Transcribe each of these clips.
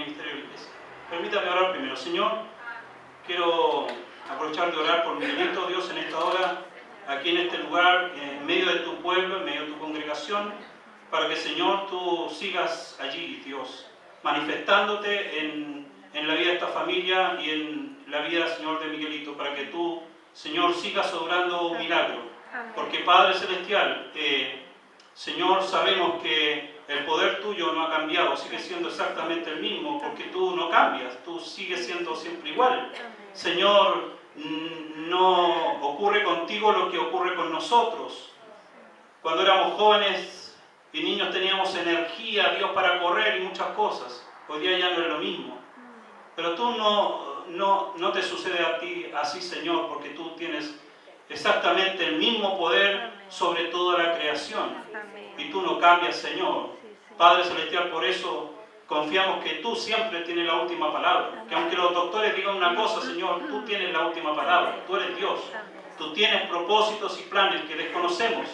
ministerio de la iglesia. Permítame orar primero. Señor, quiero aprovechar de orar por Miguelito, Dios, en esta hora, aquí en este lugar, en medio de tu pueblo, en medio de tu congregación, para que, Señor, tú sigas allí, Dios, manifestándote en la vida de esta familia y en la vida, Señor, de Miguelito, para que tú, Señor, sigas obrando un milagro. Porque, Padre Celestial, Señor, sabemos que el poder tuyo no ha cambiado, sigue siendo exactamente el mismo, porque tú no cambias, tú sigues siendo siempre igual. Señor, no ocurre contigo lo que ocurre con nosotros. Cuando éramos jóvenes y niños teníamos energía, Dios, para correr y muchas cosas. Hoy día ya no es lo mismo. Pero tú no te sucede a ti así, Señor, porque tú tienes exactamente el mismo poder sobre toda la creación. Y tú no cambias, Señor. Padre Celestial, por eso confiamos que tú siempre tienes la última palabra. Que aunque los doctores digan una cosa, Señor, tú tienes la última palabra. Tú eres Dios. Tú tienes propósitos y planes que desconocemos.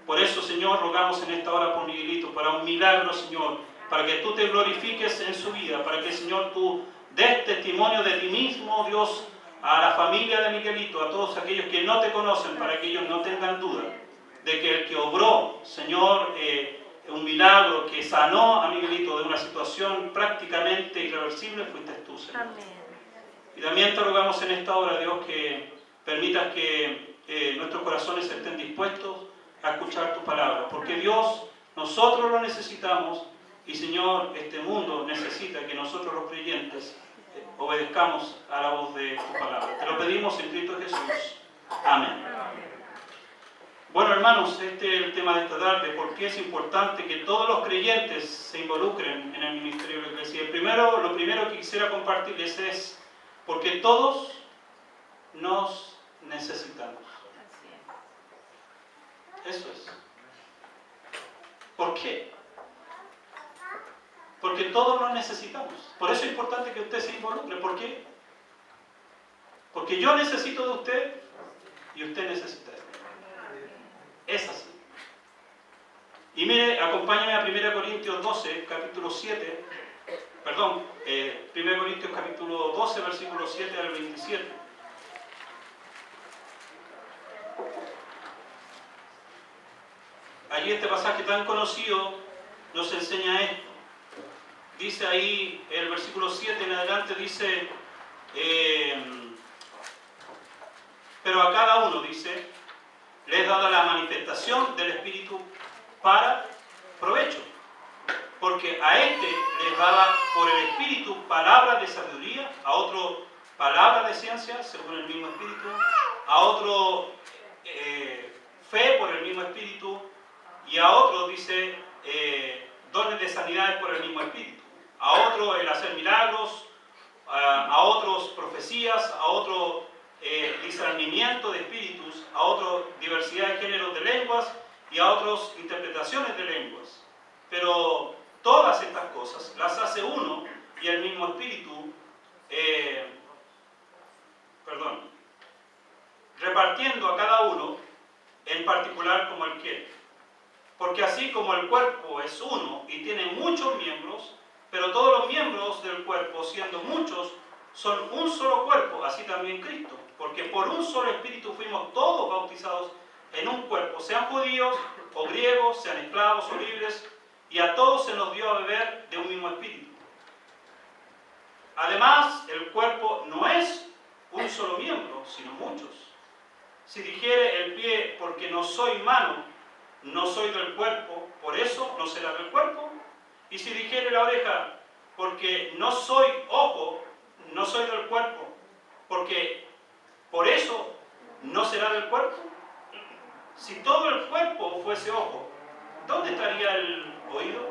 Por eso, Señor, rogamos en esta hora por Miguelito, para un milagro, Señor, para que tú te glorifiques en su vida, para que, Señor, tú des testimonio de ti mismo, Dios, a la familia de Miguelito, a todos aquellos que no te conocen, para que ellos no tengan duda de que el que obró, Señor, un milagro que sanó a Miguelito de una situación prácticamente irreversible, fuiste tú, Señor. Amén. Y también te rogamos en esta hora, Dios, que permitas que nuestros corazones estén dispuestos a escuchar tu palabra, porque Dios, nosotros lo necesitamos y, Señor, este mundo necesita que nosotros los creyentes obedezcamos a la voz de tu palabra. Te lo pedimos en Cristo Jesús. Amén. Bueno, hermanos, este es el tema de esta tarde, porque es importante que todos los creyentes se involucren en el ministerio de la iglesia. Lo primero que quisiera compartirles es porque todos nos necesitamos. Eso es. ¿Por qué? Porque todos nos necesitamos. Por eso es importante que usted se involucre. ¿Por qué? Porque yo necesito de usted y usted necesita de mí. Es así. Y mire, acompáñame a 1 Corintios 12, capítulo 7. Perdón, 1 Corintios capítulo 12, versículo 7 al 27. Allí este pasaje tan conocido nos enseña esto. Dice ahí, el versículo 7 en adelante, dice, pero a cada uno, dice, le es dada la manifestación del Espíritu para provecho. Porque a este les daba por el Espíritu palabras de sabiduría, a otro palabras de ciencia, según el mismo Espíritu, a otro fe por el mismo Espíritu, y a otro, dice, dones de sanidades por el mismo Espíritu. A otro el hacer milagros, a otros profecías, a otro discernimiento de espíritus, a otros diversidad de géneros de lenguas y a otros interpretaciones de lenguas. Pero todas estas cosas las hace uno y el mismo Espíritu, repartiendo a cada uno en particular como él quiere. Porque así como el cuerpo es uno y tiene muchos miembros, pero todos los miembros del cuerpo, siendo muchos, son un solo cuerpo, así también Cristo. Porque por un solo Espíritu fuimos todos bautizados en un cuerpo, sean judíos o griegos, sean esclavos o libres, y a todos se nos dio a beber de un mismo Espíritu. Además, el cuerpo no es un solo miembro, sino muchos. Si dijere el pie, porque no soy mano, no soy del cuerpo, por eso no será del cuerpo. Y si dijere la oreja, porque no soy ojo, no soy del cuerpo, porque por eso no será del cuerpo. Si todo el cuerpo fuese ojo, ¿dónde estaría el oído?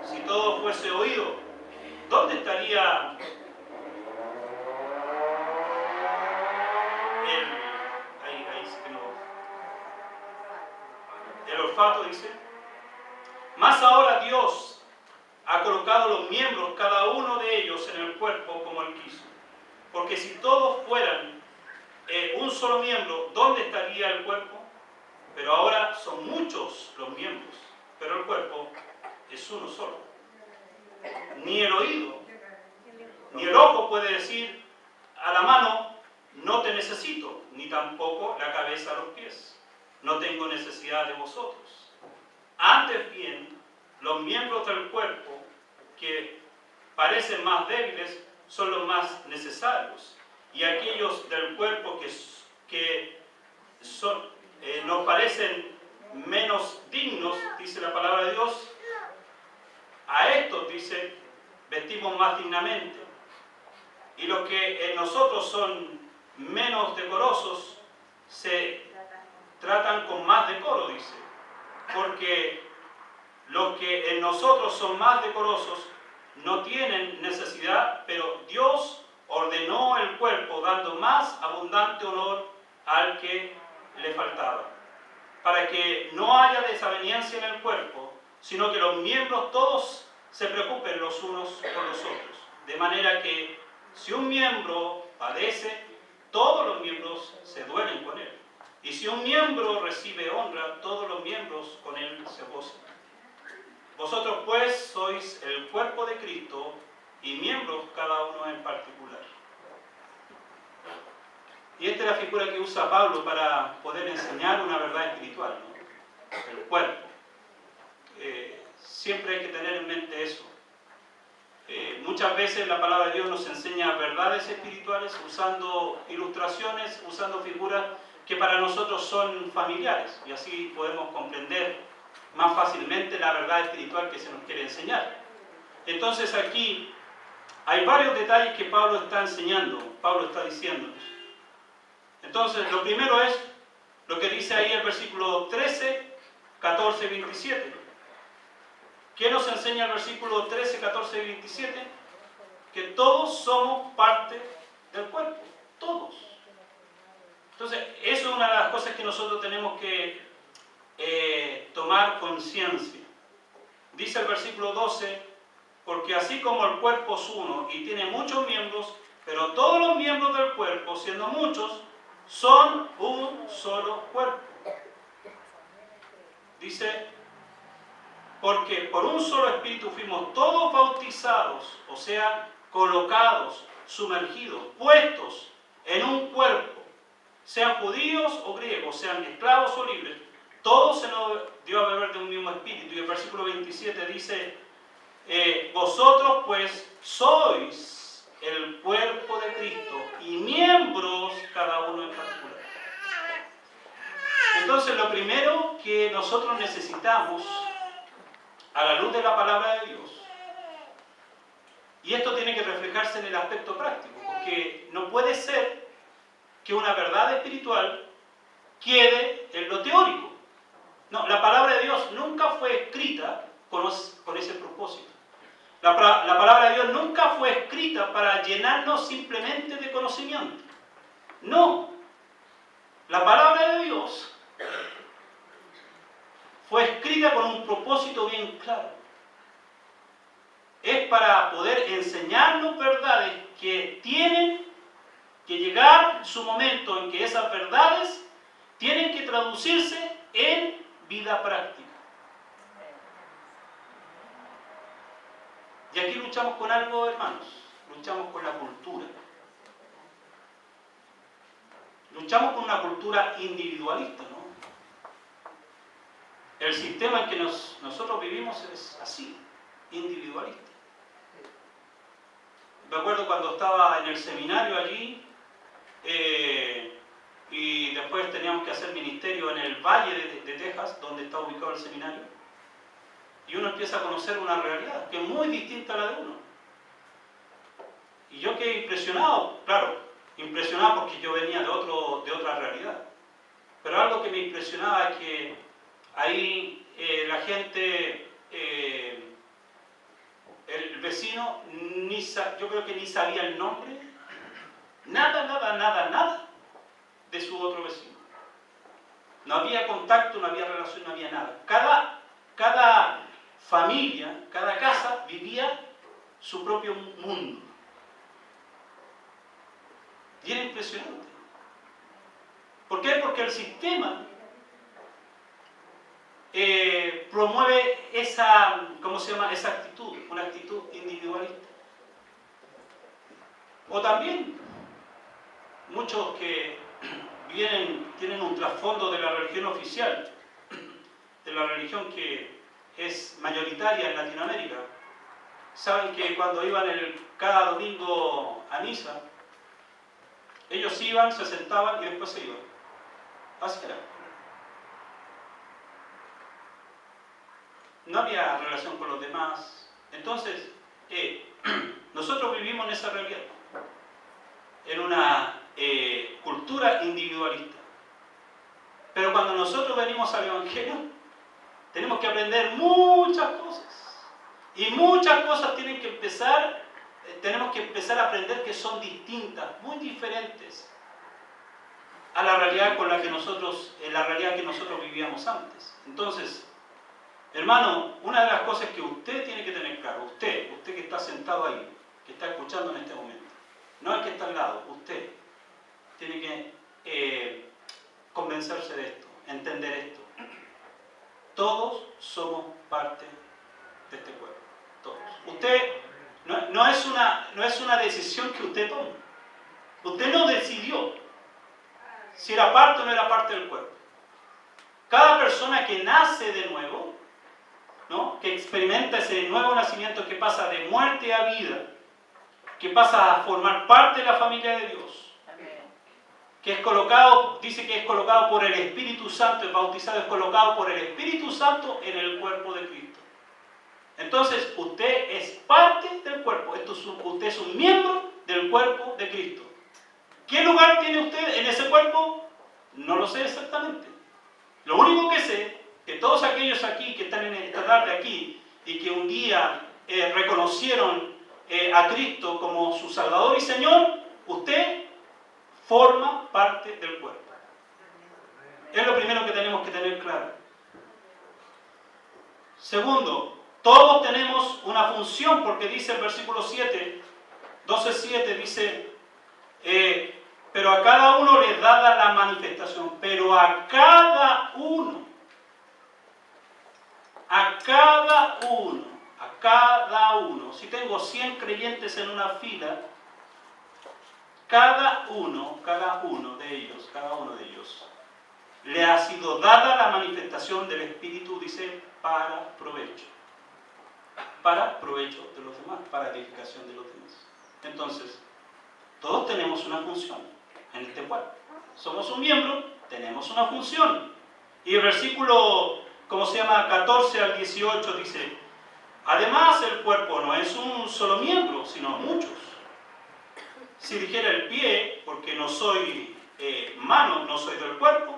Si todo fuese oído, ¿dónde estaría el olfato? Dice. Más ahora Dios ha colocado los miembros, cada uno de ellos, en el cuerpo como Él quiso. Porque si todos fueran un solo miembro, ¿dónde estaría el cuerpo? Pero ahora son muchos los miembros, pero el cuerpo es uno solo. Ni el oído Ni el ojo puede decir a la mano, no te necesito, ni tampoco la cabeza a los pies. No tengo necesidad de vosotros. Antes bien, los miembros del cuerpo que parecen más débiles son los más necesarios. Y aquellos del cuerpo que nos parecen menos dignos, dice la palabra de Dios, a estos, dice, vestimos más dignamente. Y los que en nosotros son menos decorosos se tratan con más decoro, dice. Porque los que en nosotros son más decorosos no tienen necesidad, pero Dios ordenó el cuerpo dando más abundante honor al que le faltaba, para que no haya desaveniencia en el cuerpo, sino que los miembros todos se preocupen los unos por los otros. De manera que si un miembro padece, todos los miembros se duelen con él. Y si un miembro recibe honra, todos los miembros con él se gozan. Vosotros pues sois el cuerpo de Cristo y miembros cada uno en particular. Y esta es la figura que usa Pablo para poder enseñar una verdad espiritual, ¿no? El cuerpo. Siempre hay que tener en mente eso. Muchas veces la palabra de Dios nos enseña verdades espirituales usando ilustraciones, usando figuras que para nosotros son familiares, y así podemos comprender más fácilmente la verdad espiritual que se nos quiere enseñar. Entonces aquí hay varios detalles que Pablo está enseñando, Pablo está diciéndonos. Entonces lo primero es lo que dice ahí el versículo 13, 14 y 27. ¿Qué nos enseña el versículo 13, 14 y 27? Que todos somos parte del cuerpo, todos. Entonces, eso es una de las cosas que nosotros tenemos que tomar conciencia. Dice el versículo 12, porque así como el cuerpo es uno y tiene muchos miembros, pero todos los miembros del cuerpo, siendo muchos, son un solo cuerpo. Dice, porque por un solo espíritu fuimos todos bautizados, o sea, colocados, sumergidos, puestos en un cuerpo, sean judíos o griegos, sean esclavos o libres, todos se nos dio a beber de un mismo espíritu. Y el versículo 27 dice, vosotros pues sois el cuerpo de Cristo y miembros cada uno en particular. Entonces lo primero que nosotros necesitamos a la luz de la palabra de Dios, y esto tiene que reflejarse en el aspecto práctico, porque no puede ser que una verdad espiritual quede en lo teórico. No, la palabra de Dios nunca fue escrita con ese propósito. La palabra de Dios nunca fue escrita para llenarnos simplemente de conocimiento. No. La palabra de Dios fue escrita con un propósito bien claro. Es para poder enseñarnos verdades que tienen que llegar su momento en que esas verdades tienen que traducirse en vida práctica. Y aquí luchamos con algo, hermanos. Luchamos con la cultura. Luchamos con una cultura individualista, ¿no? El sistema en que nosotros vivimos es así, individualista. Me acuerdo cuando estaba en el seminario allí, y después teníamos que hacer ministerio en el Valle de Texas, donde está ubicado el seminario, y uno empieza a conocer una realidad que es muy distinta a la de uno. Y yo quedé impresionado, claro, impresionado porque yo venía de otra realidad. Pero algo que me impresionaba es que ahí la gente, el vecino, yo creo que ni sabía el nombre, nada de su otro vecino. No había contacto, no había relación, no había nada. Cada familia, cada casa vivía su propio mundo. Y era impresionante. ¿Por qué? Porque el sistema promueve esa actitud, una actitud individualista. O también muchos que tienen un trasfondo de la religión oficial, de la religión que es mayoritaria en Latinoamérica, saben que cuando iban cada domingo a misa, ellos iban, se sentaban y después se iban. Así era. No había relación con los demás. Entonces, nosotros vivimos en esa realidad, en una cultura individualista. Pero cuando nosotros venimos al Evangelio, tenemos que aprender muchas cosas. Y muchas cosas tenemos que empezar a aprender que son distintas, muy diferentes a la realidad la realidad que nosotros vivíamos antes. Entonces, hermano, una de las cosas que usted tiene que tener claro, usted que está sentado ahí, que está escuchando en este momento, no el que está al lado, usted tiene que convencerse de esto, entender esto. Todos somos parte de este cuerpo, todos. Usted no es una decisión que usted toma. Usted no decidió si era parte o no era parte del cuerpo. Cada persona que nace de nuevo, ¿no?, que experimenta ese nuevo nacimiento, que pasa de muerte a vida, que pasa a formar parte de la familia de Dios, que es colocado, dice que es colocado por el Espíritu Santo, es bautizado, es colocado por el Espíritu Santo en el cuerpo de Cristo. Entonces, usted es parte del cuerpo, usted es un miembro del cuerpo de Cristo. ¿Qué lugar tiene usted en ese cuerpo? No lo sé exactamente. Lo único que sé, que todos aquellos aquí que están en esta tarde aquí y que un día reconocieron a Cristo como su Salvador y Señor, usted forma parte del cuerpo. Es lo primero que tenemos que tener claro. Segundo, todos tenemos una función, porque dice el versículo 7, 12:7, dice, pero a cada uno le es dada la manifestación, pero a cada uno, si tengo 100 creyentes en una fila, cada uno de ellos, le ha sido dada la manifestación del Espíritu, dice, para provecho de los demás, para edificación de los demás. Entonces, todos tenemos una función en este cuerpo. Somos un miembro, tenemos una función. Y el versículo, 14 al 18 dice, además el cuerpo no es un solo miembro, sino muchos. Si dijera el pie, porque no soy mano, no soy del cuerpo,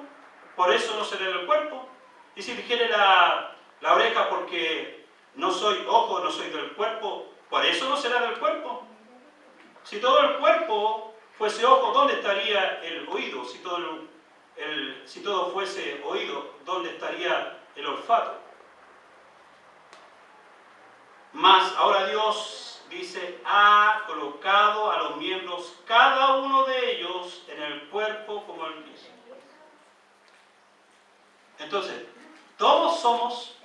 por eso no seré del cuerpo. Y si dijera la oreja, porque no soy ojo, no soy del cuerpo, por eso no será del cuerpo. Si todo el cuerpo fuese ojo, ¿dónde estaría el oído? Si todo fuese oído, ¿dónde estaría el olfato? Mas ahora Dios, dice, ha colocado a los miembros, cada uno de ellos, en el cuerpo como Él quiso. Entonces, todos somos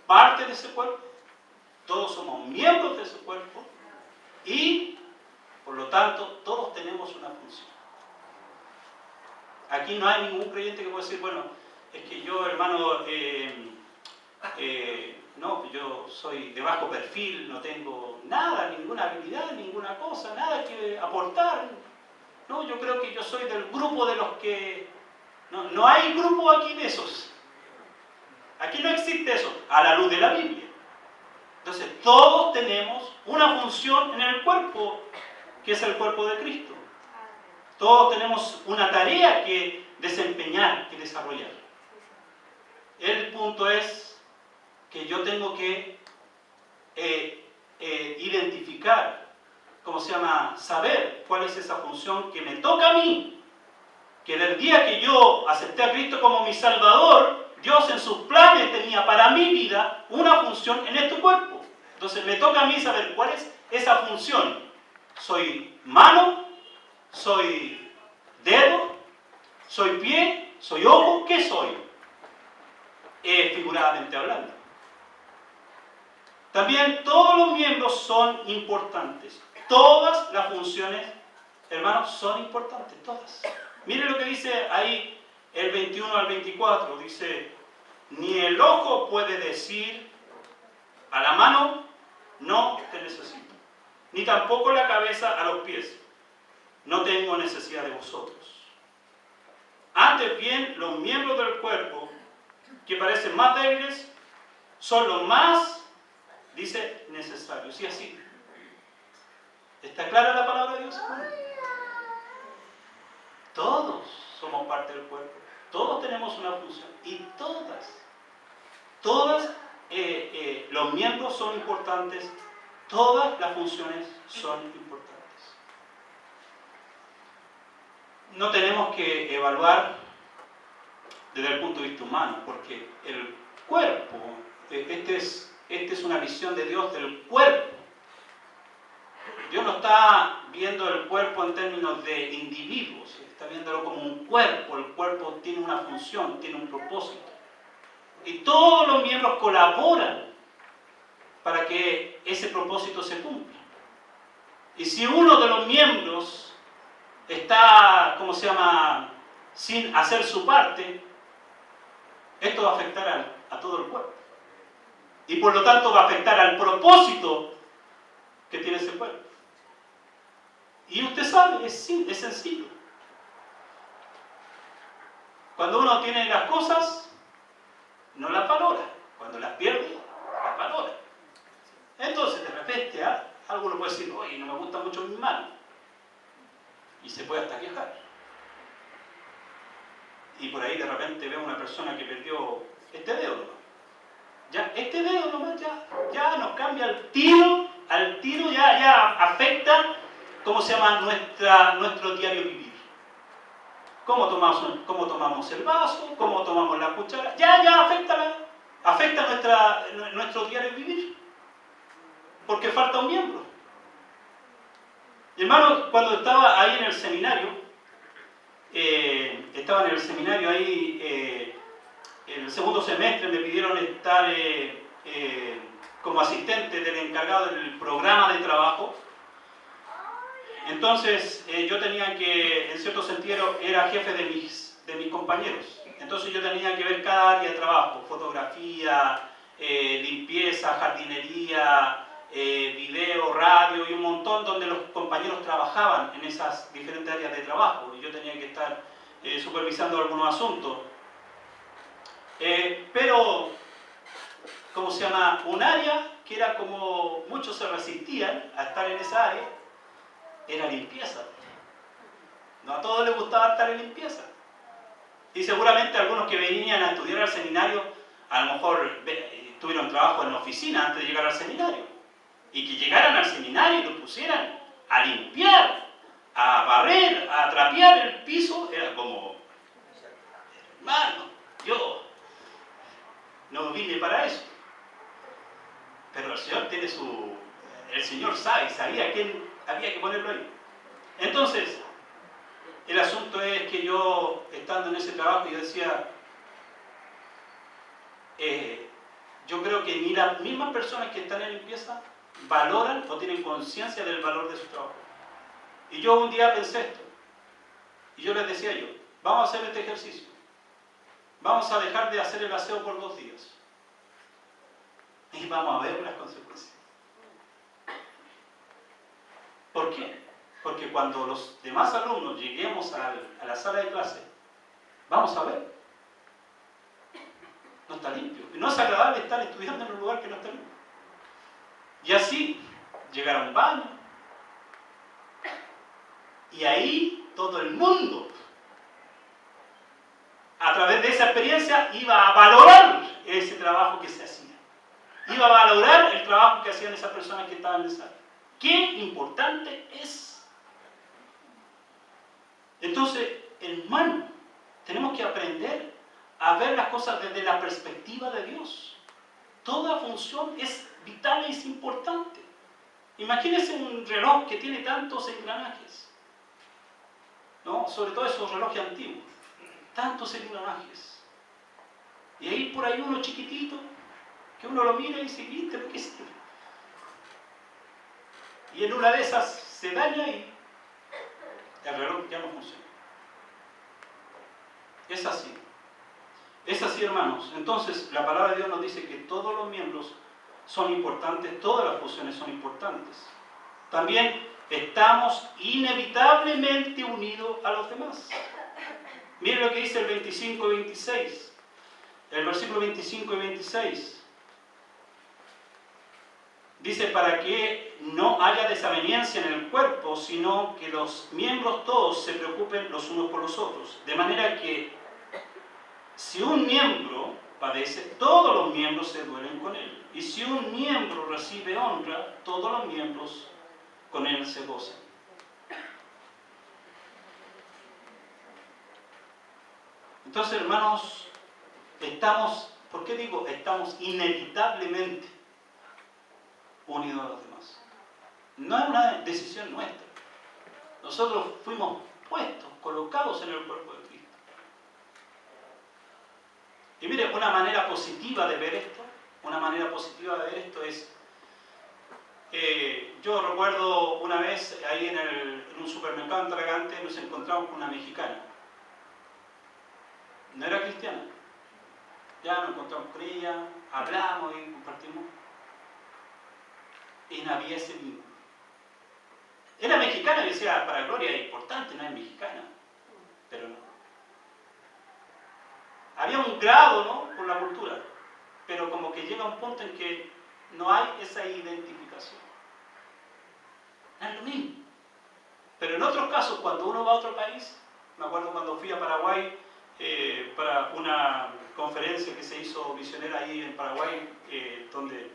parte de ese cuerpo, todos somos miembros de ese cuerpo y, por lo tanto, todos tenemos una función. Aquí no hay ningún creyente que pueda decir, bueno, es que yo, hermano, no, yo soy de bajo perfil, no tengo nada, ninguna habilidad, ninguna cosa, nada que aportar. No, yo creo que yo soy del grupo de los que... No hay grupo aquí de esos. Aquí no existe eso, a la luz de la Biblia. Entonces, todos tenemos una función en el cuerpo, que es el cuerpo de Cristo. Todos tenemos una tarea que desempeñar, que desarrollar. El punto es que yo tengo que identificar, saber cuál es esa función que me toca a mí. Que del día que yo acepté a Cristo como mi Salvador, Dios en sus planes tenía para mi vida una función en este cuerpo. Entonces me toca a mí saber cuál es esa función. ¿Soy mano? ¿Soy dedo? ¿Soy pie? ¿Soy ojo? ¿Qué soy? Figuradamente hablando. También todos los miembros son importantes. todas las funciones, hermanos, son importantes, todas. Mire lo que dice ahí el 21 al 24, dice, ni el ojo puede decir a la mano, no te necesito, ni tampoco la cabeza a los pies, no tengo necesidad de vosotros. Antes bien, los miembros del cuerpo, que parecen más débiles, son los más, dice, necesarios. Y así. ¿Está clara la palabra de Dios? Todos somos parte del cuerpo. Todos tenemos una función. Y todas los miembros son importantes. Todas las funciones son importantes. No tenemos que evaluar desde el punto de vista humano, porque el cuerpo, esta es una visión de Dios del cuerpo. Dios no está viendo el cuerpo en términos de individuos, está viéndolo como un cuerpo. El cuerpo tiene una función, tiene un propósito. Y todos los miembros colaboran para que ese propósito se cumpla. Y si uno de los miembros está, sin hacer su parte, esto va a afectar a todo el cuerpo. Y por lo tanto va a afectar al propósito que tiene ese cuerpo. Y usted sabe, es sencillo. Cuando uno tiene las cosas, no las valora. Cuando las pierde, las valora. Entonces, de repente, alguno puede decir, oye, no me gusta mucho mi mano. Y se puede hasta quejar. Y por ahí de repente ve a una persona que perdió este dedo nomás. Ya, este dedo nomás ya nos cambia al tiro ya afecta, nuestro diario vivir. Cómo tomamos el vaso, cómo tomamos la cuchara, ya afecta nuestro diario vivir. Porque falta un miembro. Hermano, cuando estaba ahí en el seminario, en el segundo semestre me pidieron estar como asistente del encargado del programa de trabajo. Entonces yo tenía que, en cierto sentido, era jefe de mis compañeros. Entonces yo tenía que ver cada área de trabajo, fotografía, limpieza, jardinería, video, radio y un montón donde los compañeros trabajaban en esas diferentes áreas de trabajo y yo tenía que estar supervisando algunos asuntos. Pero, un área que era como muchos se resistían a estar en esa área, era limpieza. No a todos les gustaba estar en limpieza. Y seguramente algunos que venían a estudiar al seminario, a lo mejor tuvieron trabajo en la oficina antes de llegar al seminario. Y que llegaran al seminario y lo pusieran a limpiar, a barrer, a trapear el piso, era como, hermano, yo no vine para eso. Pero el Señor el Señor sabía quién había que ponerlo ahí. Entonces, el asunto es que yo, estando en ese trabajo, yo decía, yo creo que ni las mismas personas que están en limpieza valoran o tienen conciencia del valor de su trabajo. Y yo un día pensé esto, y yo les decía vamos a hacer este ejercicio, vamos a dejar de hacer el aseo por 2 días, y vamos a ver las consecuencias. ¿Por qué? Porque cuando los demás alumnos lleguemos a la sala de clase, vamos a ver, no está limpio. No es agradable estar estudiando en un lugar que no está limpio. Y así, llegar a un baño, y ahí todo el mundo, a través de esa experiencia, iba a valorar ese trabajo que se hacía. Iba a valorar el trabajo que hacían esas personas que estaban en esa área. ¡Qué importante es! Entonces, hermano, tenemos que aprender a ver las cosas desde la perspectiva de Dios. Toda función es vital y es importante. Imagínense un reloj que tiene tantos engranajes, ¿no? Sobre todo esos relojes antiguos, tantos engranajes. Y ahí por ahí uno chiquitito, que uno lo mira y dice, ¿viste? ¿Qué sirve? Y en una de esas se daña ahí, el reloj ya no funciona. Es así. Es así, hermanos. Entonces, la palabra de Dios nos dice que todos los miembros son importantes, todas las funciones son importantes. También estamos inevitablemente unidos a los demás. Miren lo que dice el 25 y 26. El versículo 25 y 26. Dice, para que no haya desaveniencia en el cuerpo, sino que los miembros todos se preocupen los unos por los otros. De manera que si un miembro padece, todos los miembros se duelen con él. Y si un miembro recibe honra, todos los miembros con él se gozan. Entonces, hermanos, ¿por qué digo? Estamos inevitablemente unidos a los demás. No es una decisión nuestra. Nosotros fuimos puestos, colocados en el cuerpo de Cristo. Y mire, una manera positiva de ver esto, es, yo recuerdo una vez ahí en un supermercado en Talagante nos encontramos con una mexicana. No era cristiana. Ya nos encontramos con ella, hablamos y compartimos. Y no había ese vínculo. Era mexicana y decía, para Gloria es importante, no es mexicana. Pero no. Había un grado, ¿no?, por la cultura, pero como que llega un punto en que no hay esa identificación. No es lo mismo. Pero en otros casos, cuando uno va a otro país, me acuerdo cuando fui a Paraguay para una conferencia que se hizo misionera ahí en Paraguay, donde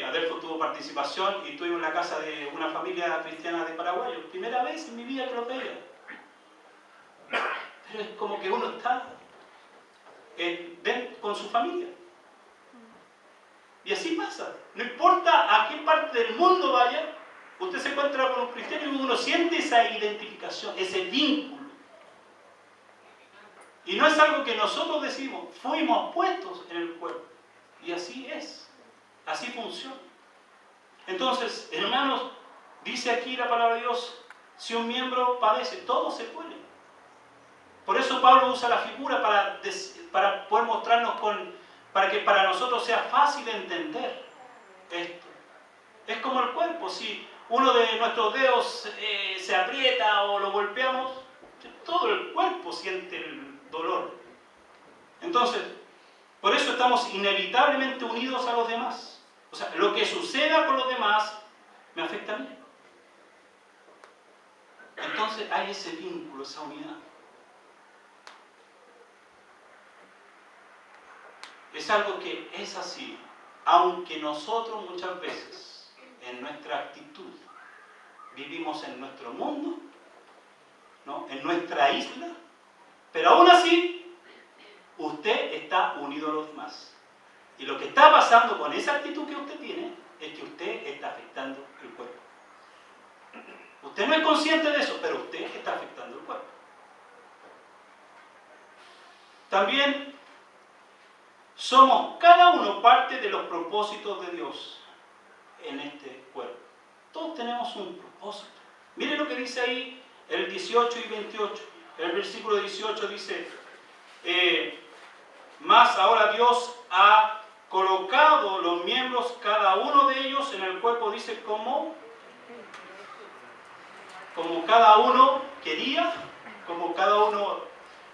Adelfo tuvo participación y tuvimos la casa de una familia cristiana de paraguayos. Primera vez en mi vida que lo veía. Pero es como que uno está con su familia. Y así pasa. No importa a qué parte del mundo vaya, usted se encuentra con un cristiano y uno siente esa identificación, ese vínculo. Y no es algo que nosotros decimos, fuimos puestos en el cuerpo. Y así es. Así funciona. Entonces, hermanos, dice aquí la palabra de Dios, si un miembro padece, todos se pueden. Por eso Pablo usa la figura para poder mostrarnos para que para nosotros sea fácil entender esto. Es como el cuerpo, si uno de nuestros dedos se aprieta o lo golpeamos, todo el cuerpo siente el dolor. Entonces, por eso estamos inevitablemente unidos a los demás. O sea, lo que suceda con los demás me afecta a mí. Entonces hay ese vínculo, esa unidad. Es algo que es así, aunque nosotros muchas veces, en nuestra actitud, vivimos en nuestro mundo, ¿no?, en nuestra isla, pero aún así, usted está unido a los demás. Y lo que está pasando con esa actitud que usted tiene, es que usted está afectando el cuerpo. Usted no es consciente de eso, pero usted está afectando el cuerpo. También somos cada uno parte de los propósitos de Dios en este cuerpo. Todos tenemos un propósito. Miren lo que dice ahí el 18 y 28. El versículo 18 dice, más ahora Dios ha colocado los miembros, cada uno de ellos en el cuerpo, dice, como cada uno quería, como cada uno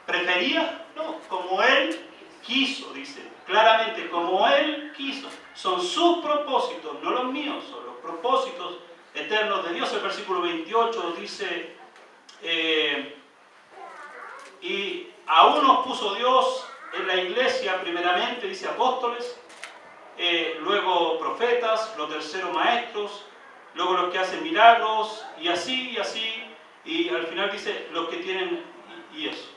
prefería, no, como Él quiso, dice, claramente, como Él quiso. Son sus propósitos, no los míos, son los propósitos eternos de Dios. El versículo 28 dice, y aún nos puso Dios en la iglesia, primeramente, dice, apóstoles, luego profetas, los terceros maestros, luego los que hacen milagros, y así, y al final dice, los que tienen, y eso.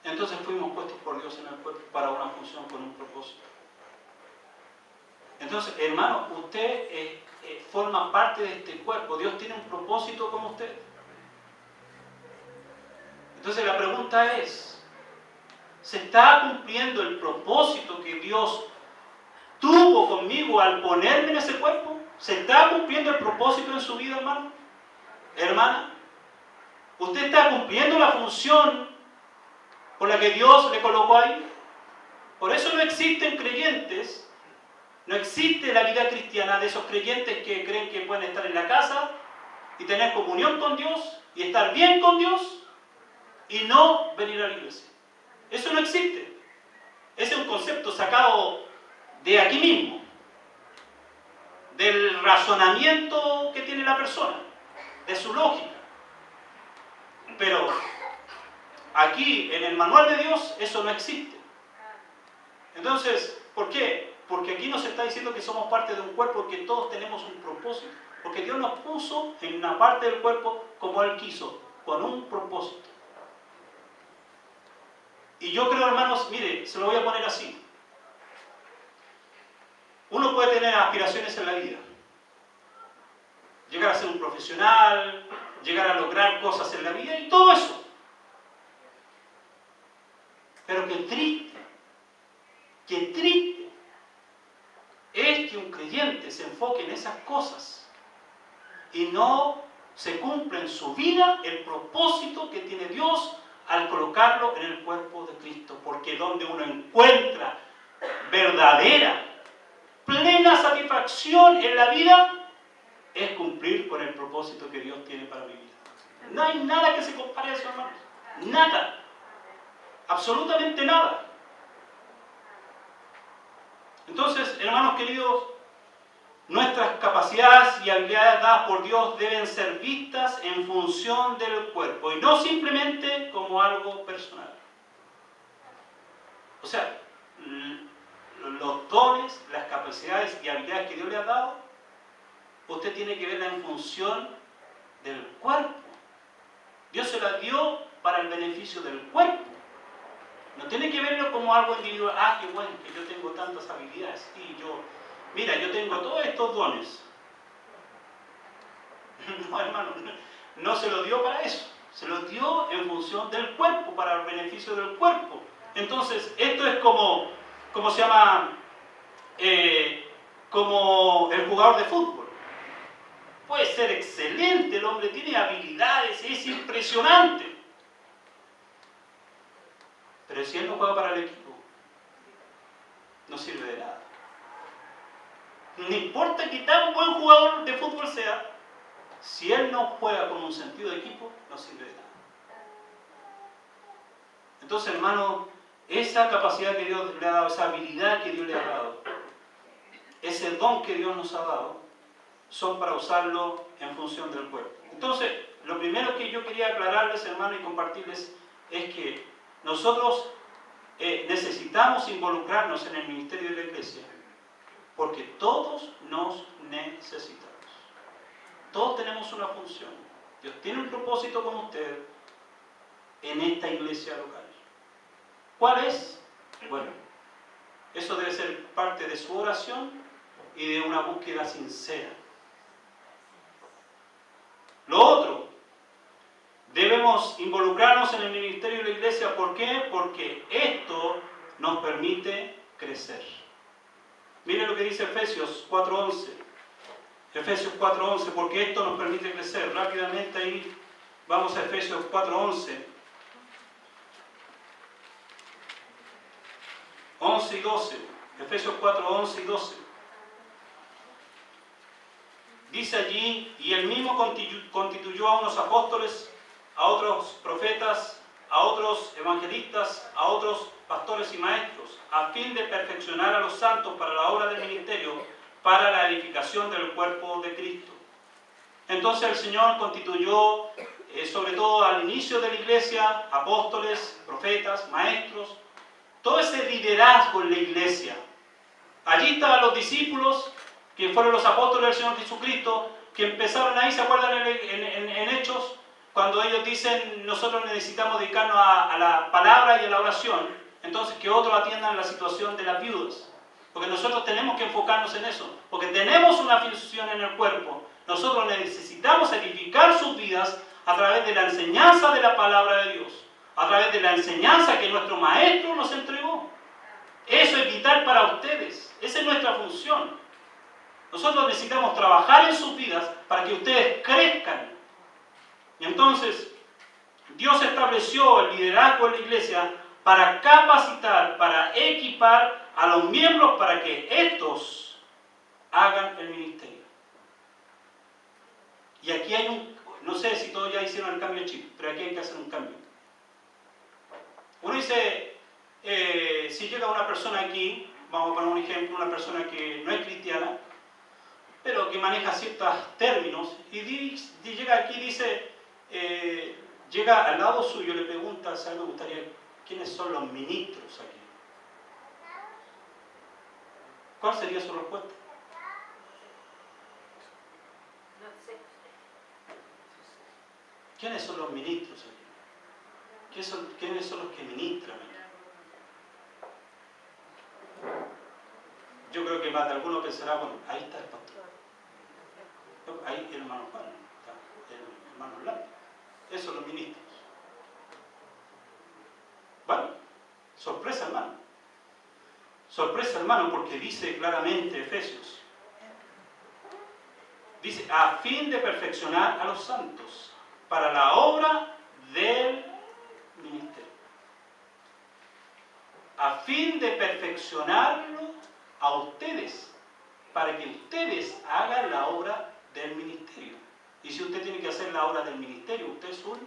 Entonces fuimos puestos por Dios en el cuerpo para una función con un propósito. Entonces, hermano, usted forma parte de este cuerpo. Dios tiene un propósito con usted. Entonces la pregunta es, ¿se está cumpliendo el propósito que Dios tuvo estuvo conmigo al ponerme en ese cuerpo? ¿Se está cumpliendo el propósito en su vida, hermano? Hermana, ¿usted está cumpliendo la función por la que Dios le colocó ahí? Por eso no existen creyentes, no existe la vida cristiana de esos creyentes que creen que pueden estar en la casa y tener comunión con Dios y estar bien con Dios y no venir a la iglesia. Eso no existe. Ese es un concepto sacado de aquí mismo, del razonamiento que tiene la persona, de su lógica. Pero aquí, en el manual de Dios, eso no existe. Entonces, ¿por qué? Porque aquí nos está diciendo que somos parte de un cuerpo, que todos tenemos un propósito. Porque Dios nos puso en una parte del cuerpo como Él quiso, con un propósito. Y yo creo, hermanos, mire, se lo voy a poner así. Uno puede tener aspiraciones en la vida. Llegar a ser un profesional, llegar a lograr cosas en la vida y todo eso. Pero qué triste es que un creyente se enfoque en esas cosas y no se cumple en su vida el propósito que tiene Dios al colocarlo en el cuerpo de Cristo. Porque donde uno encuentra verdadera, plena satisfacción en la vida es cumplir con el propósito que Dios tiene para mi vida. No hay nada que se compare a eso, hermanos. Nada. Absolutamente nada. Entonces, hermanos queridos, nuestras capacidades y habilidades dadas por Dios deben ser vistas en función del cuerpo y no simplemente como algo personal. O sea, los dones, las capacidades y habilidades que Dios le ha dado, usted tiene que verlas en función del cuerpo. Dios se las dio para el beneficio del cuerpo. No tiene que verlo como algo individual. Ah, qué bueno que yo tengo tantas habilidades. Y mira, yo tengo todos estos dones. No, hermano, no se lo dio para eso. Se lo dio en función del cuerpo, para el beneficio del cuerpo. Entonces, esto es como se llama, como el jugador de fútbol. Puede ser excelente, el hombre tiene habilidades, es impresionante. Pero si él no juega para el equipo, no sirve de nada. No importa que tan buen jugador de fútbol sea, si él no juega con un sentido de equipo, no sirve de nada. Entonces, hermano, esa capacidad que Dios le ha dado, esa habilidad que Dios le ha dado, ese don que Dios nos ha dado, son para usarlo en función del cuerpo. Entonces, lo primero que yo quería aclararles, hermano, y compartirles, es que nosotros necesitamos involucrarnos en el ministerio de la iglesia, porque todos nos necesitamos. Todos tenemos una función. Dios tiene un propósito con usted en esta iglesia local. ¿Cuál es? Bueno, eso debe ser parte de su oración y de una búsqueda sincera. Lo otro, debemos involucrarnos en el ministerio de la iglesia. ¿Por qué? Porque esto nos permite crecer. Miren lo que dice Efesios 4:11. Efesios 4:11, porque esto nos permite crecer. Rápidamente ahí vamos a Efesios 4:11. 11 y 12. Efesios 4:11 y 12. Dice allí, y él mismo constituyó a unos apóstoles, a otros profetas, a otros evangelistas, a otros pastores y maestros, a fin de perfeccionar a los santos para la obra del ministerio, para la edificación del cuerpo de Cristo. Entonces el Señor constituyó, sobre todo al inicio de la iglesia, apóstoles, profetas, maestros, todo ese liderazgo en la iglesia. Allí estaban los discípulos, que fueron los apóstoles del Señor Jesucristo, que empezaron ahí, ¿se acuerdan en Hechos? Cuando ellos dicen, nosotros necesitamos dedicarnos a la palabra y a la oración, entonces que otros atiendan la situación de las viudas. Porque nosotros tenemos que enfocarnos en eso, porque tenemos una función en el cuerpo. Nosotros necesitamos edificar sus vidas a través de la enseñanza de la palabra de Dios, a través de la enseñanza que nuestro Maestro nos entregó. Eso es vital para ustedes. Esa es nuestra función. Nosotros necesitamos trabajar en sus vidas para que ustedes crezcan. Y entonces, Dios estableció el liderazgo en la iglesia para capacitar, para equipar a los miembros para que estos hagan el ministerio. Y aquí hay no sé si todos ya hicieron el cambio de chip, pero aquí hay que hacer un cambio. Uno dice, si llega una persona aquí, vamos a poner un ejemplo, una persona que no es cristiana, pero que maneja ciertos términos, y llega aquí y dice, llega al lado suyo y le pregunta, ¿sabe? Me gustaría, ¿quiénes son los ministros aquí? ¿Cuál sería su respuesta? No sé. ¿Quiénes son los ministros aquí? ¿Quiénes son los que ministran aquí? Yo creo que más de alguno pensará, bueno, ahí está el pastor. Ahí el hermano Juan, está el hermano Orlando. Esos son los ministros. Bueno, sorpresa hermano. Sorpresa hermano, porque dice claramente Efesios. Dice, a fin de perfeccionar a los santos para la obra del ministerio. A fin de perfeccionarlo a ustedes, para que ustedes hagan la obra del ministerio. Y si usted tiene que hacer la obra del ministerio, usted es un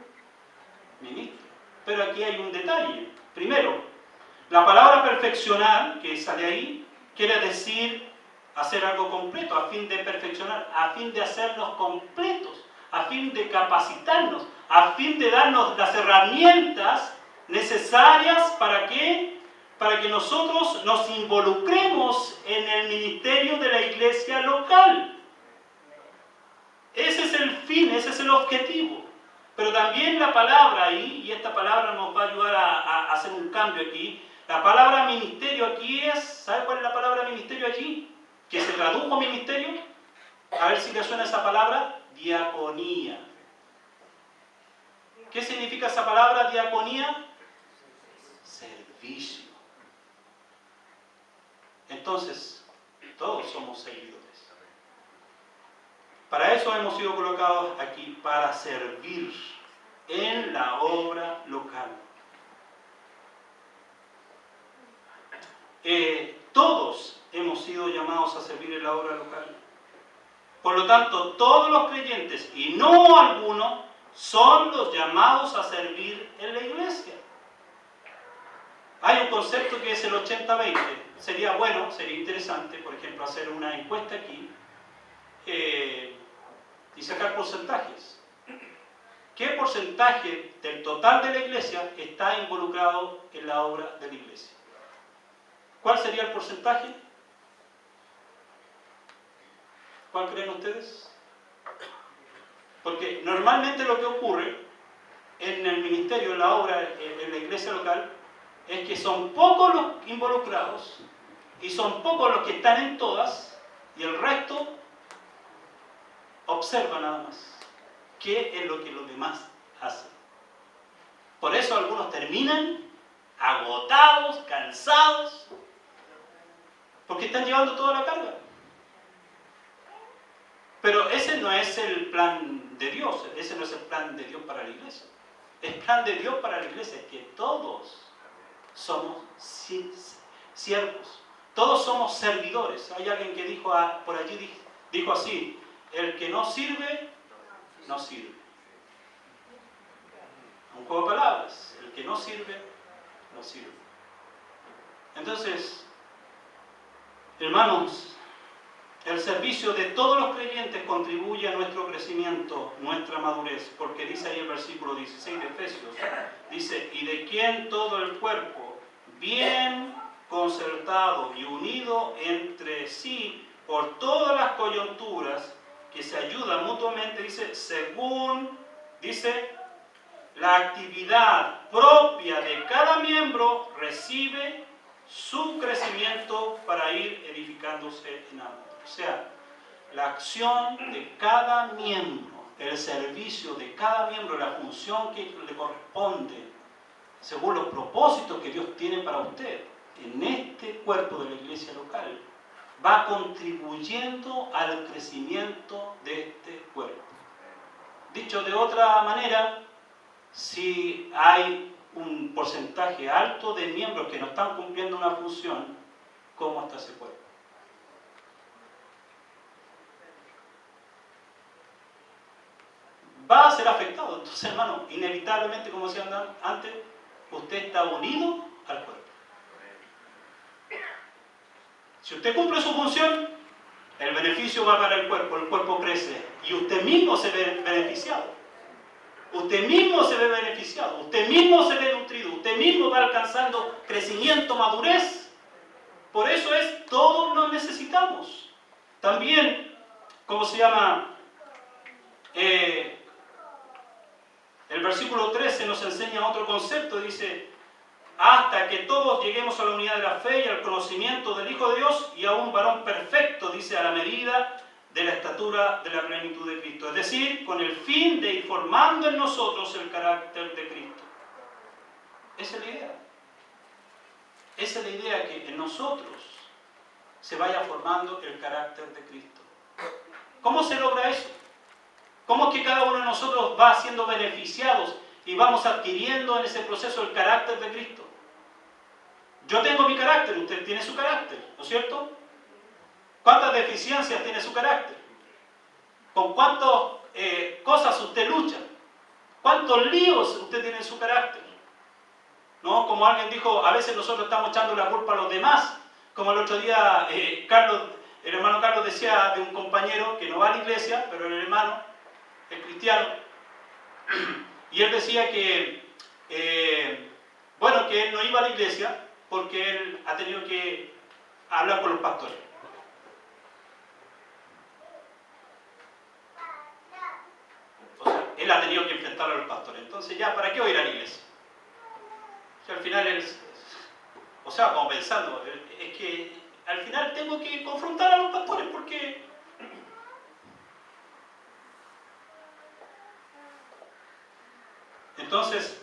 ministro. Pero aquí hay un detalle. Primero, la palabra perfeccionar, que sale ahí, quiere decir hacer algo completo, a fin de perfeccionar, a fin de hacernos completos, a fin de capacitarnos, a fin de darnos las herramientas necesarias para que nosotros nos involucremos en el ministerio de la iglesia local. Ese es el fin, ese es el objetivo. Pero también la palabra ahí, y esta palabra nos va a ayudar a hacer un cambio aquí, la palabra ministerio aquí es, ¿sabe cuál es la palabra ministerio allí? Que se tradujo ministerio. A ver si le suena esa palabra, diaconía. ¿Qué significa esa palabra, diaconía? Servicio. Entonces, todos somos servidores. Para eso hemos sido colocados aquí, para servir en la obra local. Todos hemos sido llamados a servir en la obra local. Por lo tanto, todos los creyentes, y no algunos, son los llamados a servir en la iglesia. Hay un concepto que es el 80-20. Sería bueno, sería interesante, por ejemplo, hacer una encuesta aquí y sacar porcentajes. ¿Qué porcentaje del total de la iglesia está involucrado en la obra de la iglesia? ¿Cuál sería el porcentaje? ¿Cuál creen ustedes? Porque normalmente lo que ocurre en el ministerio, en la obra, en la iglesia local, es que son pocos los involucrados y son pocos los que están en todas y el resto observa nada más qué es lo que los demás hacen. Por eso algunos terminan agotados, cansados, porque están llevando toda la carga. Pero ese no es el plan de Dios, ese no es el plan de Dios para la iglesia. El plan de Dios para la iglesia es que todos somos siervos, todos somos servidores. Hay alguien que dijo por allí, dijo así, el que no sirve, no sirve. Un juego de palabras, el que no sirve, no sirve. Entonces, hermanos, el servicio de todos los creyentes contribuye a nuestro crecimiento, nuestra madurez, porque dice ahí el versículo 16 de Efesios, dice, y de quien todo el cuerpo, bien concertado y unido entre sí por todas las coyunturas, que se ayudan mutuamente, dice, según, dice, la actividad propia de cada miembro recibe su crecimiento para ir edificándose en amor. O sea, la acción de cada miembro, el servicio de cada miembro, la función que le corresponde, según los propósitos que Dios tiene para usted. en este cuerpo de la iglesia local va contribuyendo al crecimiento de este cuerpo. Dicho de otra manera, si hay un porcentaje alto de miembros que no están cumpliendo una función, ¿cómo está ese cuerpo? Va a ser afectado. Entonces, hermano, inevitablemente, como decía antes, usted está unido al cuerpo. Si usted cumple su función, el beneficio va para el cuerpo crece y usted mismo se ve beneficiado. Usted mismo se ve beneficiado, usted mismo se ve nutrido, usted mismo va alcanzando crecimiento, madurez. Por eso todos lo necesitamos. También, ¿cómo se llama? El versículo 13 nos enseña otro concepto, dice, hasta que todos lleguemos a la unidad de la fe y al conocimiento del Hijo de Dios y a un varón perfecto, dice, a la medida de la estatura de la plenitud de Cristo. Es decir, con el fin de ir formando en nosotros el carácter de Cristo. Esa es la idea. Esa es la idea, que en nosotros se vaya formando el carácter de Cristo. ¿Cómo se logra eso? ¿Cómo es que cada uno de nosotros va siendo beneficiados y vamos adquiriendo en ese proceso el carácter de Cristo? Yo tengo mi carácter, usted tiene su carácter, ¿no es cierto? ¿Cuántas deficiencias tiene su carácter? ¿Con cuántas cosas usted lucha? ¿Cuántos líos usted tiene en su carácter? ¿No? Como alguien dijo, a veces nosotros estamos echando la culpa a los demás. Como el otro día el hermano Carlos decía de un compañero que no va a la iglesia, pero el hermano es cristiano, y él decía que él no iba a la iglesia porque él ha tenido que hablar con los pastores. O sea, él ha tenido que enfrentar a los pastores. Entonces ya, ¿para qué voy a ir a la iglesia? Que al final él, como pensando, es que al final tengo que confrontar a los pastores porque... Entonces,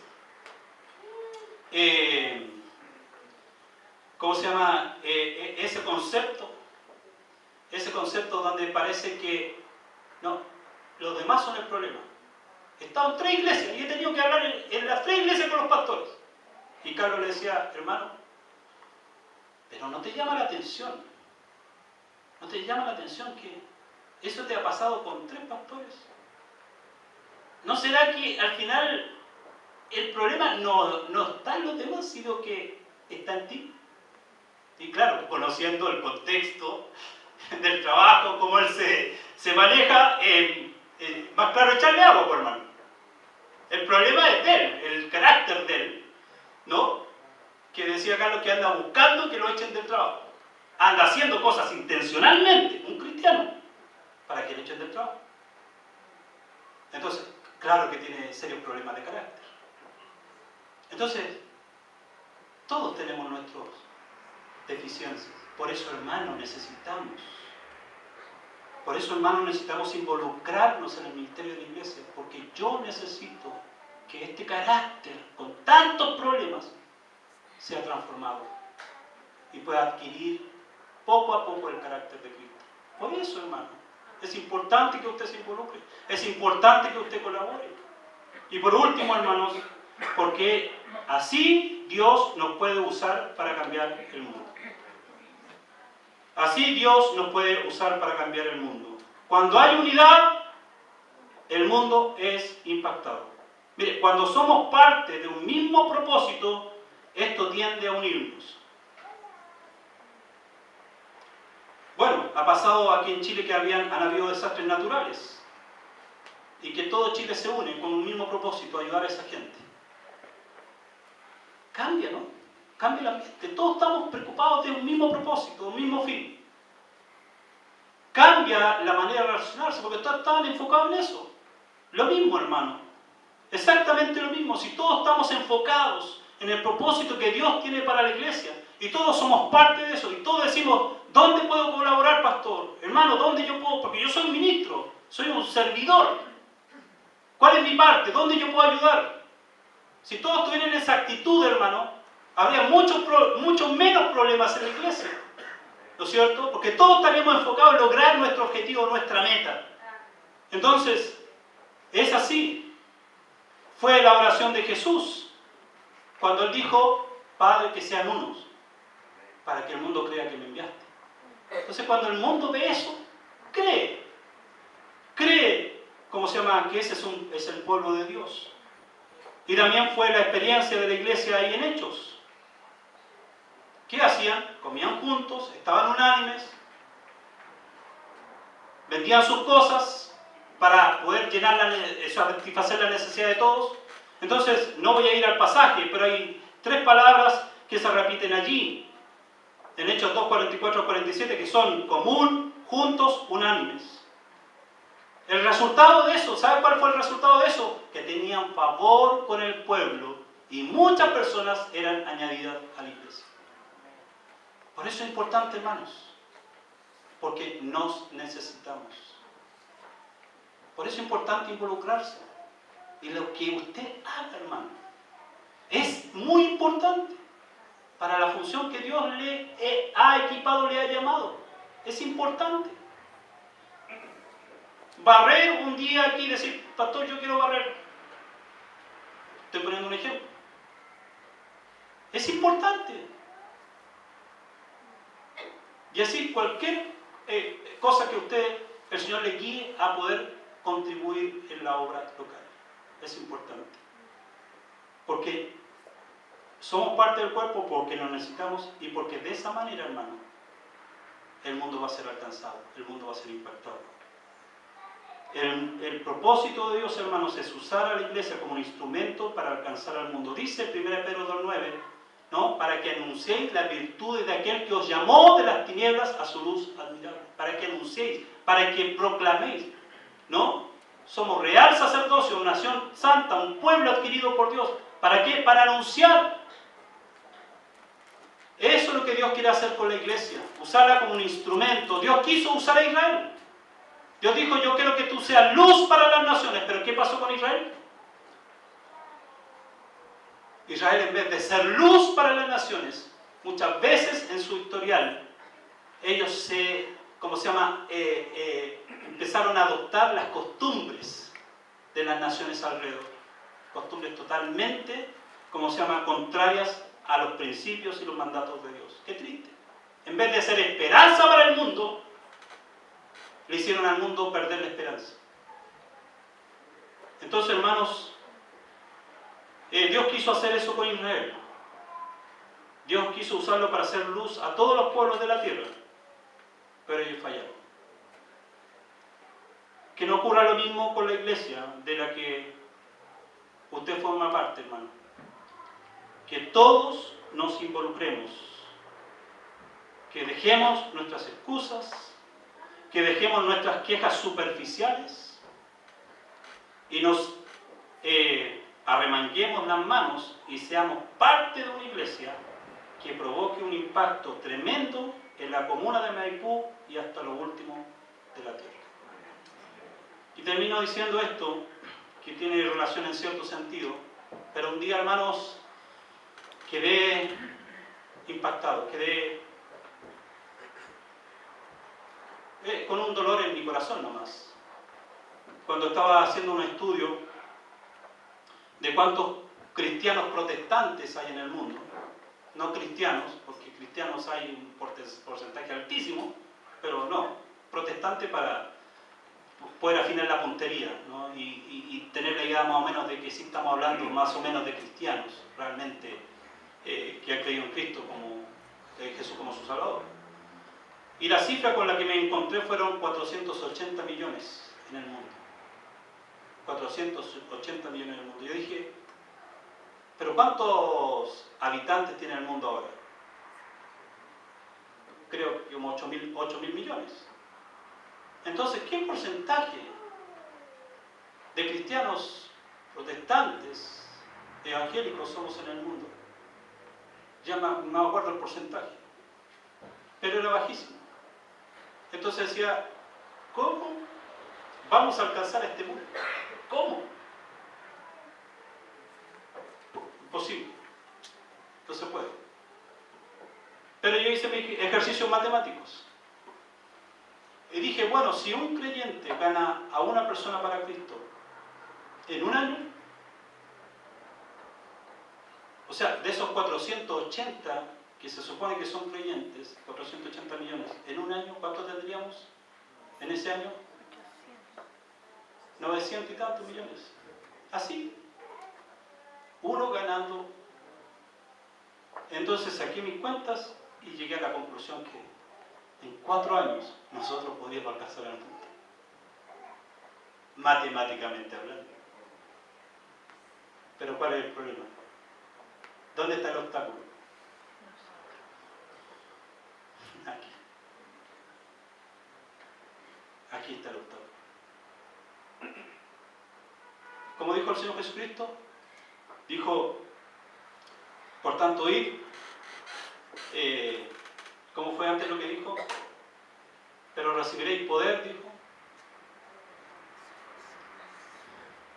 ¿cómo se llama? Ese concepto donde parece que no, los demás son el problema. He estado en 3 iglesias y he tenido que hablar en las 3 iglesias con los pastores. Y Carlos le decía, hermano, pero no te llama la atención. ¿No te llama la atención que eso te ha pasado con 3 pastores? ¿No será que al final el problema no está en los demás, sino que está en ti? Y claro, conociendo el contexto del trabajo, cómo él se maneja, más claro echarle agua, por hermano. El problema es de él, el carácter de él, ¿no? Que decía Carlos que anda buscando que lo echen del trabajo. Anda haciendo cosas intencionalmente, un cristiano, para que lo echen del trabajo. Entonces, claro que tiene serios problemas de carácter. Entonces, todos tenemos nuestras deficiencias. Por eso, hermanos, necesitamos involucrarnos en el ministerio de la iglesia, porque yo necesito que este carácter, con tantos problemas, sea transformado y pueda adquirir poco a poco el carácter de Cristo. Por eso, hermano, es importante que usted se involucre, es importante que usted colabore. Y por último, hermanos, porque así Dios nos puede usar para cambiar el mundo. Así Dios nos puede usar para cambiar el mundo. Cuando hay unidad, el mundo es impactado. Mire, cuando somos parte de un mismo propósito, esto tiende a unirnos. Bueno, ha pasado aquí en Chile que han habido desastres naturales y que todo Chile se une con un mismo propósito, ayudar a esa gente. Cambia, ¿no? Cambia el ambiente. Todos estamos preocupados de un mismo propósito, de un mismo fin. Cambia la manera de relacionarse, porque todos estaban enfocados en eso. Lo mismo, hermano. Exactamente lo mismo. Si todos estamos enfocados en el propósito que Dios tiene para la iglesia, y todos somos parte de eso, y todos decimos, ¿dónde puedo colaborar, pastor? Hermano, ¿dónde yo puedo? Porque yo soy un ministro, soy un servidor. ¿Cuál es mi parte? ¿Dónde yo puedo ayudar? Si todos tuvieran esa actitud, hermano, habría muchos menos problemas en la iglesia. ¿No es cierto? Porque todos estaríamos enfocados en lograr nuestro objetivo, nuestra meta. Entonces, es así. Fue la oración de Jesús cuando Él dijo, Padre, que sean unos, para que el mundo crea que me enviaste. Entonces, cuando el mundo ve eso, cree, ¿cómo se llama? Que ese es el pueblo de Dios. Y también fue la experiencia de la iglesia ahí en Hechos. ¿Qué hacían? Comían juntos, estaban unánimes, vendían sus cosas para poder satisfacer la necesidad de todos. Entonces, no voy a ir al pasaje, pero hay 3 palabras que se repiten allí, en Hechos 2, 44 47, que son común, juntos, unánimes. El resultado de eso, ¿sabe cuál fue el resultado de eso? Que tenían favor con el pueblo y muchas personas eran añadidas a la iglesia. Por eso es importante, hermanos, porque nos necesitamos. Por eso es importante involucrarse. Y lo que usted haga, hermano, es muy importante para la función que Dios le ha equipado, le ha llamado. Es importante. Barrer un día aquí y decir, pastor, yo quiero barrer. Estoy poniendo un ejemplo. Es importante. Y así cualquier cosa que el Señor le guíe a poder contribuir en la obra local. Es importante. Porque somos parte del cuerpo, porque nos necesitamos y porque de esa manera, hermano, el mundo va a ser alcanzado, el mundo va a ser impactado. El propósito de Dios, hermanos, es usar a la iglesia como un instrumento para alcanzar al mundo. Dice 1 Pedro 2:9, ¿no? Para que anunciéis las virtudes de aquel que os llamó de las tinieblas a su luz admirable. Para que anunciéis, para que proclaméis, ¿no? Somos real sacerdocio, una nación santa, un pueblo adquirido por Dios. ¿Para qué? Para anunciar. Eso es lo que Dios quiere hacer con la iglesia, usarla como un instrumento. Dios quiso usar a Israel. Dios dijo, yo quiero que tú seas luz para las naciones. ¿Pero qué pasó con Israel? Israel, en vez de ser luz para las naciones, muchas veces en su historial, ellos empezaron a adoptar las costumbres de las naciones alrededor. Costumbres totalmente, contrarias a los principios y los mandatos de Dios. Qué triste. En vez de ser esperanza para el mundo, le hicieron al mundo perder la esperanza. Entonces, hermanos, Dios quiso hacer eso con Israel. Dios quiso usarlo para hacer luz a todos los pueblos de la tierra. Pero ellos fallaron. Que no ocurra lo mismo con la iglesia de la que usted forma parte, hermano. Que todos nos involucremos. Que dejemos nuestras excusas, que dejemos nuestras quejas superficiales y nos arremanguemos las manos y seamos parte de una iglesia que provoque un impacto tremendo en la comuna de Maipú y hasta lo último de la tierra. Y termino diciendo esto, que tiene relación en cierto sentido, pero un día, hermanos, quedé impactado, quedé con un dolor en mi corazón nomás. Cuando estaba haciendo un estudio de cuántos cristianos protestantes hay en el mundo, no cristianos, porque cristianos hay un porcentaje altísimo, pero no, protestantes para poder afinar la puntería, ¿no? y tener la idea más o menos de que sí estamos hablando más o menos de cristianos realmente que han creído en Cristo como Jesús como su Salvador. Y la cifra con la que me encontré fueron 480 millones en el mundo. 480 millones en el mundo. Yo dije, ¿pero cuántos habitantes tiene el mundo ahora? Creo que como 8 mil millones. Entonces, ¿qué porcentaje de cristianos protestantes, evangélicos somos en el mundo? Ya no me acuerdo el porcentaje, pero era bajísimo. Entonces decía, ¿cómo vamos a alcanzar este mundo? ¿Cómo? Imposible. No se puede. Pero yo hice mis ejercicios matemáticos. Y dije, bueno, si un creyente gana a una persona para Cristo en un año, o sea, de esos 480 que se supone que son creyentes, 480 millones, en un año, ¿cuánto tendríamos en ese año? 900 y tantos millones. Así. Uno ganando. Entonces saqué mis cuentas y llegué a la conclusión que en 4 años nosotros podríamos alcanzar el mundo. Matemáticamente hablando. Pero ¿cuál es el problema? ¿Dónde está el obstáculo? Aquí. Aquí está el obstáculo. Como dijo el Señor Jesucristo, dijo, por tanto, id, ¿cómo fue antes lo que dijo? Pero recibiréis poder, dijo,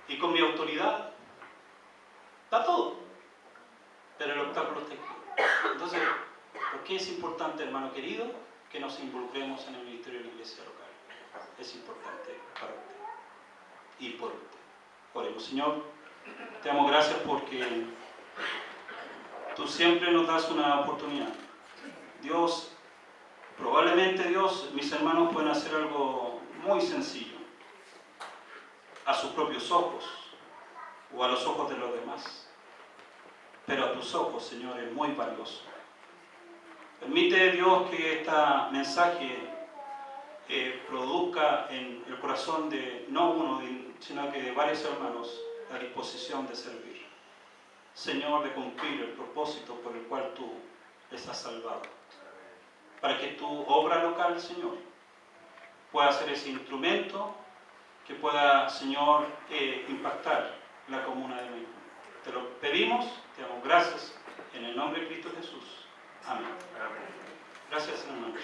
y con mi autoridad, está todo, pero el obstáculo está aquí. Entonces, ¿por qué es importante, hermano querido, que nos involucremos en el ministerio de la iglesia local? Es importante para usted y por usted. Oremos. Señor, te damos gracias porque tú siempre nos das una oportunidad. Dios, probablemente Dios, mis hermanos pueden hacer algo muy sencillo a sus propios ojos o a los ojos de los demás, pero a tus ojos, Señor, es muy valioso. Permite, Dios, que este mensaje produzca en el corazón de no uno, sino que de varios hermanos la disposición de servir. Señor, de cumplir el propósito por el cual tú les has salvado. Para que tu obra local, Señor, pueda ser ese instrumento que pueda, Señor, impactar la comuna de México. Te lo pedimos, te damos gracias, en el nombre de Cristo Jesús. Amén. Gracias, hermanos.